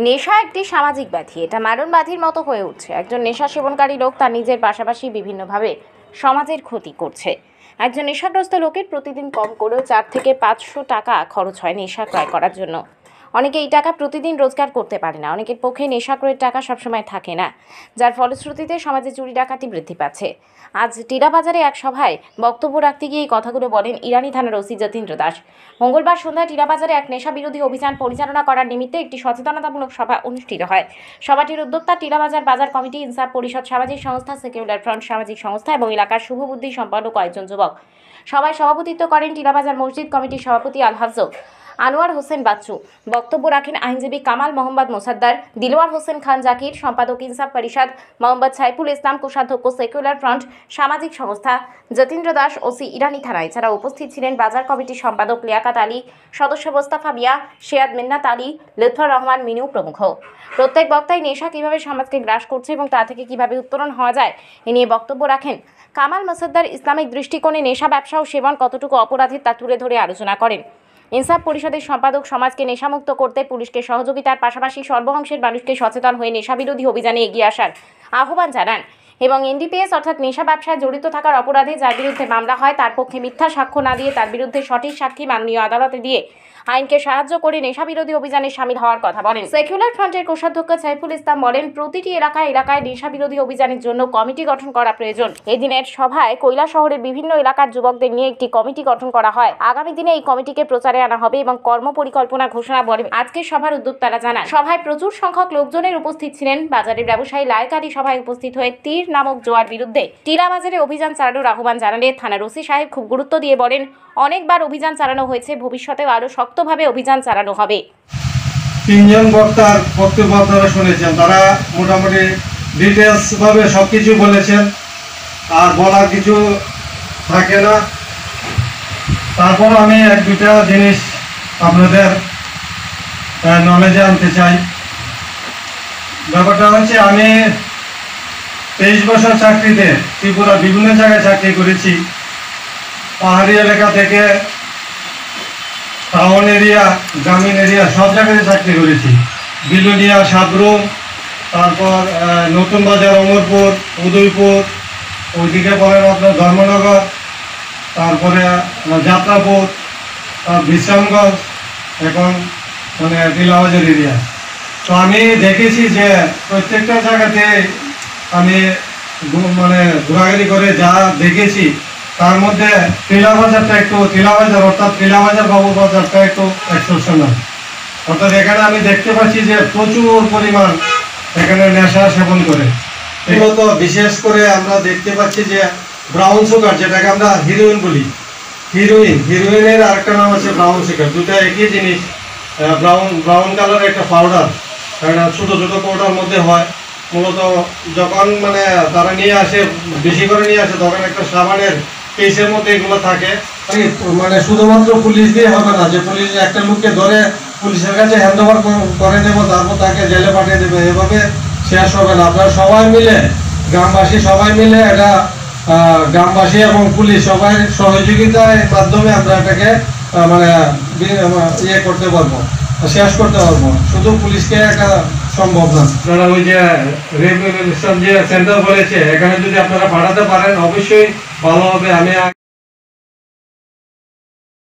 নেশা একটি সামাজিক ব্যাধি। এটা মারণ ব্যাধির মতো হয়ে উঠছে। একজন নেশা সেবনকারী লোক তার নিজের পাশাপাশি বিভিন্নভাবে সমাজের ক্ষতি করছে। একজন নেশাগ্রস্ত লোকের প্রতিদিন কম করেও 4 থেকে 500 টাকা খরচ হয় নেশা ক্রয় করার জন্য। অনেকে এই টাকা প্রতিদিন রোজগার করতে পারে না। অনেকের পক্ষে নেশা ক্রয়ের টাকা সবসময় থাকে না, যার ফলশ্রুতিতে সমাজে চুরি ডাকাতি বৃদ্ধি পাচ্ছে। আজ টিলাবাজারে এক সভায় বক্তব্য রাখতে গিয়ে এই কথাগুলো বলেন ইরানি থানার ওসি যতীন্দ্র দাস। মঙ্গলবার সন্ধ্যায় টিলাবাজারে এক নেশা বিরোধী অভিযান পরিচালনা করার নিমিত্তে একটি সচেতনতামূলক সভা অনুষ্ঠিত হয়। সভাটির উদ্যোক্তা টিলাবাজার বাজার কমিটি, ইনসাফ পরিষদ, সামাজিক সংস্থা, সেকুলার ফ্রন্ট সামাজিক সংস্থা এবং এলাকার শুভবুদ্ধি সম্পন্ন কয়েকজন যুবক। সভায় সভাপতিত্ব করেন টিলাবাজার মসজিদ কমিটির সভাপতি আল-হাফজ আনোয়ার হোসেন বাচ্চু। বক্তব্য রাখেন আইনজীবী কামাল মোহাম্মদ মোসাদ্দার, দিলওয়ার হোসেন খান জাকির, সম্পাদক ইনসাফ পরিষদ মোহাম্মদ সাইফুল ইসলাম, কোষাধ্যক্ষ সেকুলার ফ্রন্ট সামাজিক সংস্থা যতীন্দ্র দাস, ওসি ইরানি থানা। এছাড়া উপস্থিত ছিলেন বাজার কমিটির সম্পাদক লিয়াকাত আলী, সদস্য মোস্তাফা মিয়া, শেয়াদ মিন্নাত আলী, লুৎফর রহমান মিনু প্রমুখ। প্রত্যেক বক্তাই নেশা কিভাবে সমাজকে গ্রাস করছে এবং তা থেকে কিভাবে উত্তরণ হওয়া যায় এ নিয়ে বক্তব্য রাখেন। কামাল মোসাদ্দার ইসলামিক দৃষ্টিকোণে নেশা ব্যবসা ও সেবন কতটুকু অপরাধের তা তুলে ধরে আলোচনা করেন। ইনসাফ পরিষদের সম্পাদক সমাজকে নেশামুক্ত করতে পুলিশকে সহযোগিতার পাশাপাশি সর্বঅংশের মানুষকে সচেতন হয়ে নেশাবিরোধী অভিযানে এগিয়ে আসার আহ্বান জানান এবং এনডিপিএস অর্থাৎ নেশা ব্যবসায় জড়িত থাকার অপরাধে যার বিরুদ্ধে মামলা হয় তার পক্ষে মিথ্যা সাক্ষ্য না দিয়ে তার বিরুদ্ধে সঠিক সাক্ষী মাননীয় আদালতে দিয়ে আইনকে সাহায্য করে নেশাবিরোধী অভিযানে সামিল হওয়ার কথা বলেন। সেকুলার ফ্রন্টের কোষাধ্যক্ষ সাইফুল ইসলাম বলেন, প্রতিটি এলাকায় নেশাবিরোধী অভিযানের জন্য কমিটি গঠন করা প্রয়োজন। এদিনের সভায় কৈলাসহরের বিভিন্ন এলাকার যুবকদের নিয়ে একটি কমিটি গঠন করা হয়। আগামী দিনে এই কমিটিকে প্রচারে আনা হবে এবং কর্মপরিকল্পনা ঘোষণা বলে আজকের সভার উদ্যোক্তারা জানান। সভায় প্রচুর সংখ্যক লোকজনের উপস্থিত ছিলেন। বাজারের ব্যবসায়ী লায়কারী সভায় উপস্থিত হয়ে তীর নামক জোয়ার বিরুদ্ধে টিলাবাজারে অভিযান চালানোর আহ্বান জানালে থানার ওসি সাহেব খুব গুরুত্ব দিয়ে বলেন, অনেকবার অভিযান চালানো হয়েছে, ভবিষ্যতেও আরো শক্তভাবে অভিযান চালানো হবে। তিনজন বক্তার বক্তব্য আপনারা শুনেছেন, তারা মোটামুটি ডিটেলস ভাবে সবকিছু বলেছেন, আর বলার কিছু থাকে না। তারপর আমি এক দুটা জিনিস আপনাদের নলেজে আনতে চাই। ব্যাপারটা হচ্ছে, আমি 23 বছর চাকরিতে ত্রিপুরা বিভিন্ন জায়গায় চাকরি করেছি। পাহাড়ি এলাকা থেকে টাউন এরিয়া, গ্রামীণ এরিয়া সব জায়গায় চাকরি করেছি। বিলুনিয়া, সাবরুম, তারপর নতুন বাজার, অমরপুর, উদয়পুর, ওইদিকে পরে আপনার ধর্মনগর, তারপরে যাত্রাপুর, বিশ্রামগঞ্জ, এখন মানে টিলাবাজার এরিয়া। তো আমি দেখেছি যে প্রত্যেকটা জায়গাতে আমি মানে ঘোরাঘুরি করে যা দেখেছি, তার মধ্যে টিলাবাজারটা একটু, টিলাবাজার অর্থাৎ টিলাবাজার বাবুর বাজারটা একটু এক্সেপশনাল। অর্থাৎ এখানে আমি দেখতে পাচ্ছি যে প্রচুর পরিমাণ এখানে নেশা সেবন করে। মূলত বিশেষ করে আমরা দেখতে পাচ্ছি যে ব্রাউন সুগার, যেটাকে আমরা হিরোইন বলি, হিরোইনের আরেকটা নাম আছে ব্রাউন সুগার। দুটা একই জিনিস। ব্রাউন কালার একটা পাউডার, ছোটো ছোটো পাউডার মধ্যে হয়। মূলত যখন মানে তারা নিয়ে আসে, বেশি করে নিয়ে আসে, তখন একটা সাবানের কেসের মধ্যে এগুলো থাকে। মানে শুধুমাত্র পুলিশ দিয়ে হবে না যে পুলিশ একটা লোককে ধরে পুলিশের কাছে হ্যান্ড ওভার করে দেবো, তারপর তাকে জেলে পাঠিয়ে দেবে, এভাবে শেষ হবে না। আপনারা সবাই মিলে, গ্রামবাসী সবাই মিলে, এটা গ্রামবাসী এবং পুলিশ সবাই সহযোগিতার মাধ্যমে আমরা এটাকে মানে ইয়ে করতে পারবো, শেষ করতে পারবো। শুধু পুলিশকে একটা সম্ভব না। আপনারা ওই যে রেগুলেশন যে সেন্টার বলেছে, এখানে যদি আপনারা পাঠাতে পারেন অবশ্যই ভালো হবে। আমি